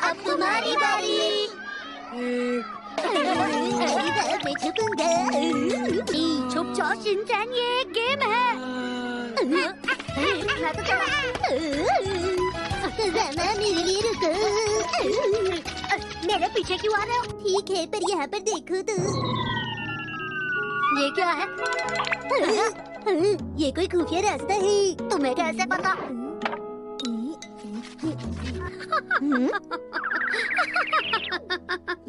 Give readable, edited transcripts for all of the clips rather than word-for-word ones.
अब तुम्हारी बारी। मैं छुपूंगा। छुप जाओ शिनचैन, ये एक गेम है। कज़ामा मेरे लिए रुको। मेरे पीछे क्यों आ रहे हो? ठीक है, पर यहाँ पर देखो तो। ये क्या है? ये कोई खुफिया रास्ता है। तुम्हें कैसे पता?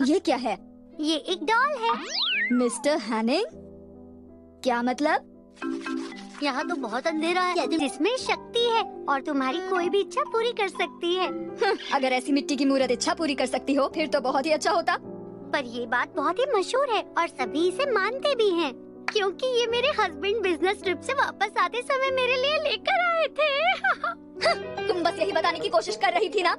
ये क्या है? ये एक डॉल है। मिस्टर हैनिंग, क्या मतलब? यहाँ तो बहुत अंधेरा है, जिसमें शक्ति है और तुम्हारी कोई भी इच्छा पूरी कर सकती है। अगर ऐसी मिट्टी की मूर्त इच्छा पूरी कर सकती हो, फिर तो बहुत ही अच्छा होता। पर ये बात बहुत ही मशहूर है और सभी इसे मानते भी हैं, क्योंकि ये मेरे हस्बैंड बिजनेस ट्रिप से वापस आते समय मेरे लिए लेकर आए थे। तुम बस यही बताने की कोशिश कर रही थी ना?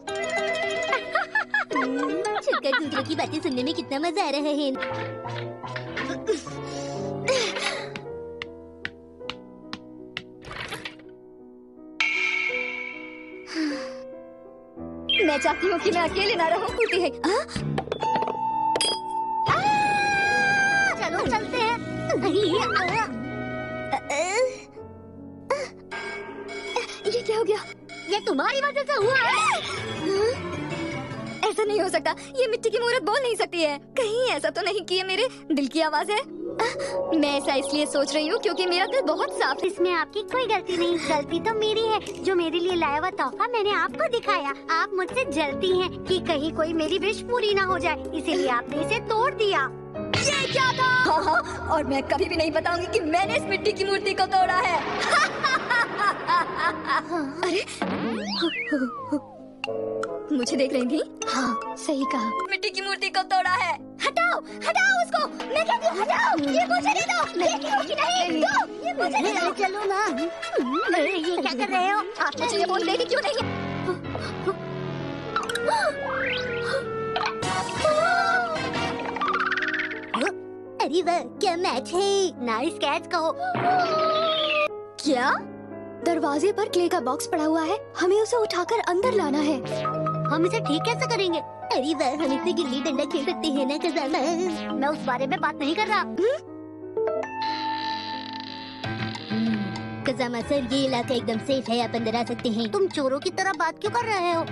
छुपकर दूसरों की बातें सुनने में कितना मजा आ रहा है। मैं चाहती हूँ कि मैं अकेले ना रहूं। होती है। चलो चलते हैं। ये क्या हो गया? ये तुम्हारी वजह से हुआ है। ऐसा नहीं हो सकता। ये मिट्टी की मूर्त बोल नहीं सकती है। कहीं ऐसा तो नहीं कि ये मेरे दिल की आवाज है? मैं ऐसा इसलिए सोच रही हूँ क्योंकि मेरा दिल बहुत साफ है। इसमें आपकी कोई गलती नहीं। गलती तो मेरी है, जो मेरे लिए लाया हुआ तोहफा मैंने आपको दिखाया। आप मुझसे जलती हैं कि कहीं कोई मेरी विश पूरी ना हो जाए, इसीलिए आपने इसे तोड़ दिया। ये क्या था? हाँ, और मैं कभी भी नहीं बताऊंगी कि मैंने इस मिट्टी की मूर्ति को तोड़ा है। अरे, मुझे देख रही थी? हाँ, सही कहा। मिट्टी की मूर्ति को तोड़ा है। हटाओ, हटाओ उसको। मैं कहती हूँ हटाओ। ये मुझे दे दो। देखी हो कि नहीं? दो, ये मुझे दे दो। चलो ना। अरे ये क्या कर रहे हो? आप मुझे ये फोन देगी क्यों नहीं? अरे वाह, क्या मैच है। नाइस कैच कहो। क्या? दरवाजे पर क्ले का बॉक्स पड़ा हुआ है। हमें उसे उठाकर अंदर लाना है। हम इसे ठीक कैसे करेंगे? अरे वाह, हम इससे गिल्ली डंडा खेल सकते हैं ना कज़ामा। मैं उस बारे में बात नहीं कर रहा। कज़ामा सर, ये इलाका एकदम सेफ है, आप अंदर आ सकते हैं। तुम चोरों की तरह बात क्यों कर रहे हो?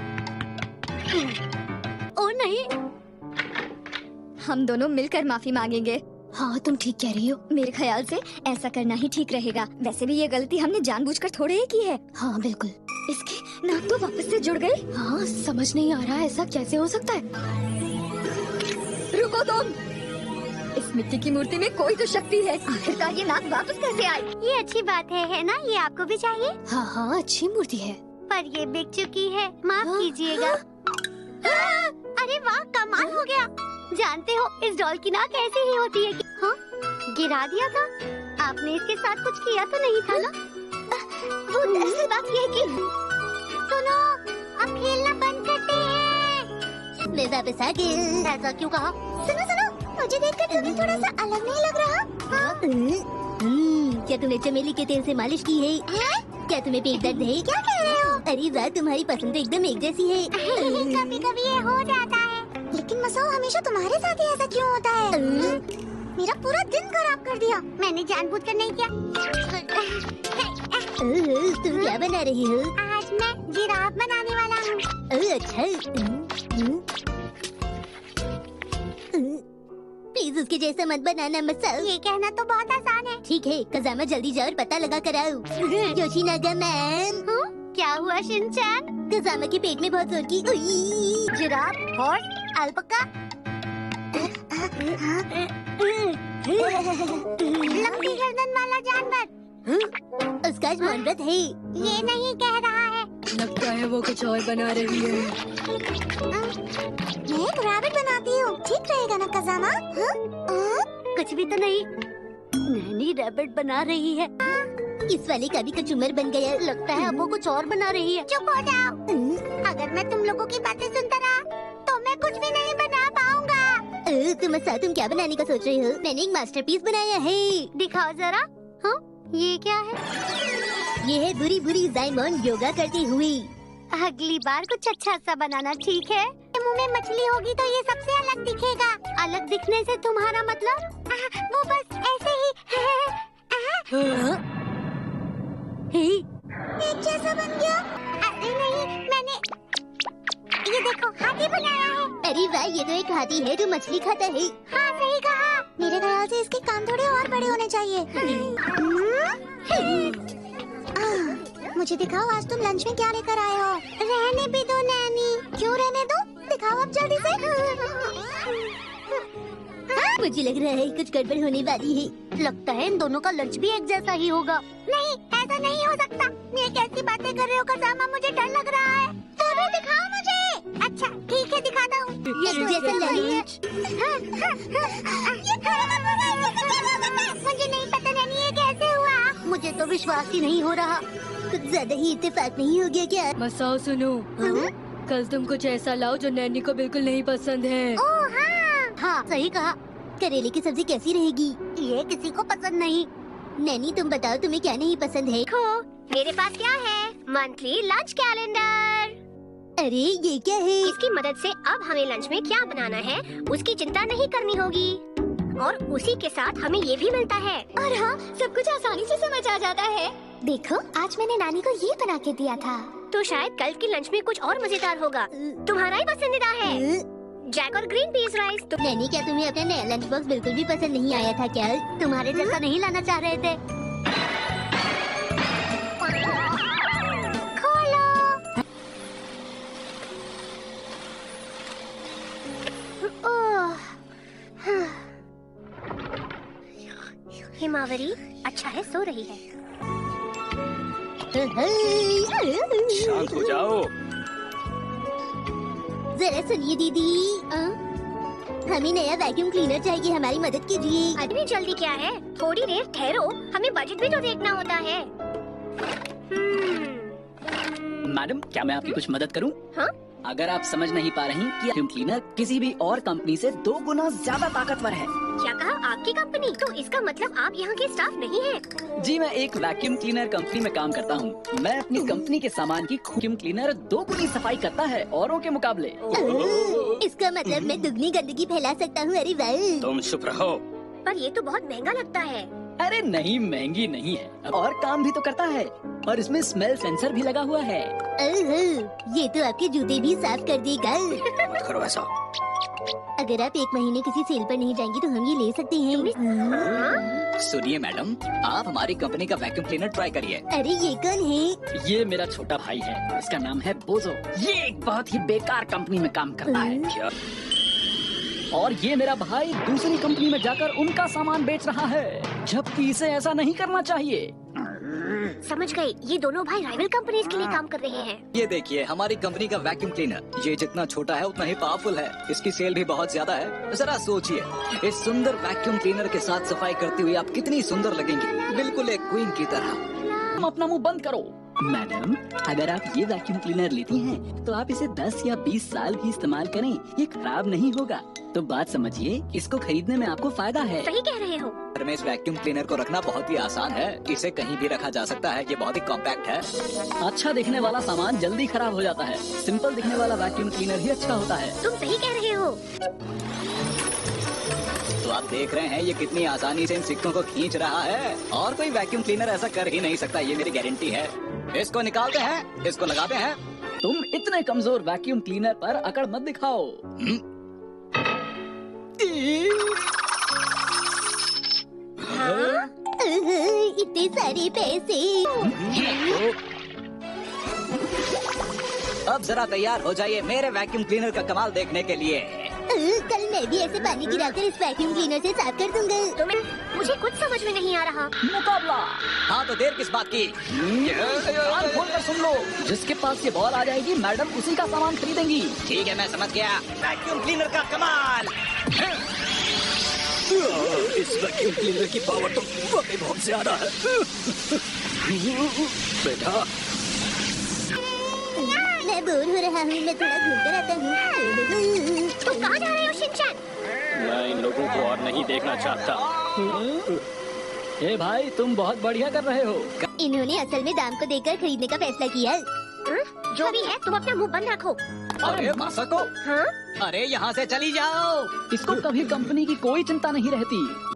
ओ नहीं, हम दोनों मिलकर माफी मांगेंगे। हाँ, तुम ठीक कह रही हो। मेरे ख्याल से ऐसा करना ही ठीक रहेगा। वैसे भी ये गलती हमने जानबूझकर थोड़े ही की है। हाँ बिल्कुल। इसकी नाक तो वापस से जुड़ गई। हाँ, समझ नहीं आ रहा ऐसा कैसे हो सकता है। रुको तुम। इस मिट्टी की मूर्ति में कोई तो शक्ति है। आखिरकार ये नाक वापस कैसे आई? ये अच्छी बात है ना? ये आपको भी चाहिए। हाँ हाँ, अच्छी मूर्ति है, पर ये बिक चुकी है, माफ कीजिएगा। अरे वाह, कमाल हो गया। जानते हो, इस डॉल की नाक ऐसी ही होती है। हाँ, गिरा दिया था। आपने इसके साथ कुछ किया तो नहीं था ना? वो दरअसल बात ये है कि सुनो, अब खेलना बंद करते हैं। मैं वापस आ गई। ऐसा क्यों कहा? सुनो सुनो, मुझे देखकर तुम्हें थोड़ा सा अलग नहीं लग रहा? हाँ? क्या तुमने चमेली के तेल से मालिश की है? क्या तुम्हें पेट दर्द है? क्या कह रहे हो? अरे वाह, तुम्हारी पसंद तो एकदम एक जैसी है। कभी कभी ये हो जाता है, लेकिन मसाओ हमेशा तुम्हारे साथ ही ऐसा क्यों होता है? मेरा पूरा दिन खराब कर दिया। मैंने जानबूझकर नहीं किया। तुम क्या बना रही हो? आज मैं जिराफ बनाने वाला हूँ। अच्छा। प्लीज उसके जैसा मत बनाना मसाओ। ये कहना तो बहुत आसान है। ठीक है, कज़ामा जल्दी जाओ और पता लगा कर आओ। योशिनागा मैन। क्या हुआ शिनचैन? कज़ामा के पेट में बहुत जोर की जिराफ, हॉर्स, अल्पाका, लंबी गर्दन वाला जानवर। उसका आज मौनव्रत है। ये नहीं कह रहा है। लगता है वो कुछ और बना रही है। मैं एक रैबिट बनाती हूँ, ठीक रहेगा ना कज़ामा? कुछ भी तो नहीं। नैनी रैबिट बना रही है। इस वाले का भी कचूमर बन गया। लगता है अब वो कुछ और बना रही है। चुप हो जाओ। अगर मैं तुम लोगों की बातें सुनता रहा तो मैं कुछ भी नहीं बना पाऊंगा। तुम क्या बनाने का सोच रही हो? मैंने एक मास्टरपीस बनाया है। दिखाओ जरा। हाँ, ये क्या है? ये है बुरी बुरी जाइमोन योगा करती हुई। अगली बार कुछ अच्छा सा बनाना, ठीक है? मुंह में मछली होगी तो ये सबसे अलग दिखेगा। अलग दिखने से तुम्हारा मतलब? वो बस ऐसे ही एक जैसा बन गया। अरे नहीं, मैंने ये देखो हाथी बनाया है। अरे वाह, ये तो एक हाथी है जो मछली खाता है। हाँ सही कहा। मेरे ख्याल से इसके कान थोड़े और बड़े होने चाहिए। मुझे दिखाओ आज तुम लंच में क्या लेकर आए हो। रहने भी दो नैनी। क्यों रहने दो, दिखाओ अब जल्दी से। मुझे लग रहा है कुछ गड़बड़ होने वाली है। लगता है इन दोनों का लंच भी एक जैसा ही होगा। नहीं, ऐसा नहीं हो सकता। ये कैसी बातें कर रहे हो कसामा, मुझे डर लग रहा है। तो भी दिखाओ मुझे। अच्छा ठीक है, दिखाता हूँ। ये जैसा लंच। मुझे नहीं पता नैनी ये कैसे हुआ। मुझे तो विश्वास ही नहीं हो रहा। कुछ ज्यादा ही इत्तेफाक नहीं हो गया क्या? मसाओ सुनो, कल तुम कुछ ऐसा लाओ जो नैनी को बिल्कुल नहीं पसंद है। ओह हाँ सही कहा। करेले की सब्जी कैसी रहेगी? ये किसी को पसंद नहीं। नैनी तुम बताओ तुम्हें क्या नहीं पसंद है? देखो मेरे पास क्या है, मंथली लंच कैलेंडर। अरे ये क्या है? इसकी मदद से अब हमें लंच में क्या बनाना है उसकी चिंता नहीं करनी होगी, और उसी के साथ हमें ये भी मिलता है। और हाँ, सब कुछ आसानी से समझ आ जाता है। देखो आज मैंने नानी को ये बना के दिया था। तो शायद कल की लंच में कुछ और मजेदार होगा। तुम्हारा ही पसंदीदा है, जैक और ग्रीन पीस राइस। नैनी क्या तुम्हें अपना नया लंच बॉक्स बिल्कुल भी पसंद नहीं आया था क्या? तुम्हारे जैसा नहीं लाना चाह रहे थे। खोलो। ओह, हिमावरी अच्छा है, सो रही है। शांत हो जाओ। जरा सुनिए दीदी, हमें नया वैक्यूम क्लीनर चाहिए, हमारी मदद कीजिए। इतनी जल्दी क्या है, थोड़ी देर ठहरो, हमें बजट भी तो देखना होता है। मैडम, क्या मैं आपकी कुछ मदद करूं? हाँ? अगर आप समझ नहीं पा रही कि वैक्यूम क्लीनर किसी भी और कंपनी से 2 गुना ज्यादा ताकतवर है। क्या कहा, आपकी कंपनी? तो इसका मतलब आप यहाँ के स्टाफ नहीं हैं। जी, मैं एक वैक्यूम क्लीनर कंपनी में काम करता हूँ। मैं अपनी कंपनी के सामान की वैक्यूम क्लीनर 2 गुनी सफाई करता है औरों के मुकाबले। इसका मतलब मैं दुगनी गंदगी फैला सकता हूँ। अरे वाह! तुम चुप रहो। पर ये तो बहुत महंगा लगता है। अरे नहीं, महंगी नहीं है और काम भी तो करता है, और इसमें स्मेल सेंसर भी लगा हुआ है। ये तो आपके जूते भी साफ कर देगा। मत करो ऐसा। अगर आप 1 महीने किसी सेल पर नहीं जाएंगी तो हम ये ले सकते हैं। सुनिए मैडम, आप हमारी कंपनी का वैक्यूम क्लीनर ट्राई करिए। अरे ये कौन है? ये मेरा छोटा भाई है, इसका नाम है बोजो। ये एक बहुत ही बेकार कंपनी में काम करता है। क्या? और ये मेरा भाई दूसरी कंपनी में जाकर उनका सामान बेच रहा है, जबकि इसे ऐसा नहीं करना चाहिए। समझ गए, ये दोनों भाई राइवल कंपनीज के लिए काम कर रहे हैं। ये देखिए हमारी कंपनी का वैक्यूम क्लीनर, ये जितना छोटा है उतना ही पावरफुल है, इसकी सेल भी बहुत ज्यादा है। जरा सोचिए, इस सुंदर वैक्यूम क्लीनर के साथ सफाई करते हुए आप कितनी सुंदर लगेंगी, बिल्कुल एक क्वीन की तरह। अपना मुंह बंद करो। मैडम, अगर आप ये वैक्यूम क्लीनर लेती हैं, तो आप इसे 10 या 20 साल भी इस्तेमाल करें, ये खराब नहीं होगा। तो बात समझिए, इसको खरीदने में आपको फायदा है। सही कह रहे हो। घर में इस वैक्यूम क्लीनर को रखना बहुत ही आसान है, इसे कहीं भी रखा जा सकता है, ये बहुत ही कॉम्पैक्ट है। अच्छा दिखने वाला सामान जल्दी खराब हो जाता है, सिंपल दिखने वाला वैक्यूम क्लीनर ही अच्छा होता है। तुम सही कह रहे हो। तो आप देख रहे हैं ये कितनी आसानी से इन सिक्कों को खींच रहा है, और कोई वैक्यूम क्लीनर ऐसा कर ही नहीं सकता, ये मेरी गारंटी है। इसको निकालते हैं, इसको लगाते हैं। तुम इतने कमजोर वैक्यूम क्लीनर पर अकड़ मत दिखाओ। इतने सारे पैसे। अब जरा तैयार हो जाइए मेरे वैक्यूम क्लीनर का कमाल देखने के लिए। कल मैं भी ऐसे पानी गिराकर इस वैक्यूम क्लीनर से साफ कर दूंगा। मुझे कुछ समझ में नहीं आ रहा। मुकाबला। हाँ तो देर किस बात की? कान खोलकर सुन लो, जिसके पास ये बॉल आ जाएगी मैडम उसी का सामान खरीदेंगी। ठीक है, मैं समझ गया। वैक्यूम क्लीनर का कमाल। इस वैक्यूम क्लीनर की पावर तो वाकई बहुत ज्यादा है। बेटा, मैं बोर हो रहा हूँ, मैं थोड़ा घूम कर आता हूँ। तुम कहाँ जा रहे हो शिनचैन? मैं इन लोगों को और नहीं देखना चाहता। ए भाई, तुम बहुत बढ़िया कर रहे हो। इन्होंने असल में दाम को देखकर खरीदने का फैसला किया है। जो भी है, तुम अपना मुंह बंद रखो। अरे मासाको, हाँ? अरे यहाँ से चली जाओ। इसको कभी कंपनी की कोई चिंता नहीं रहती।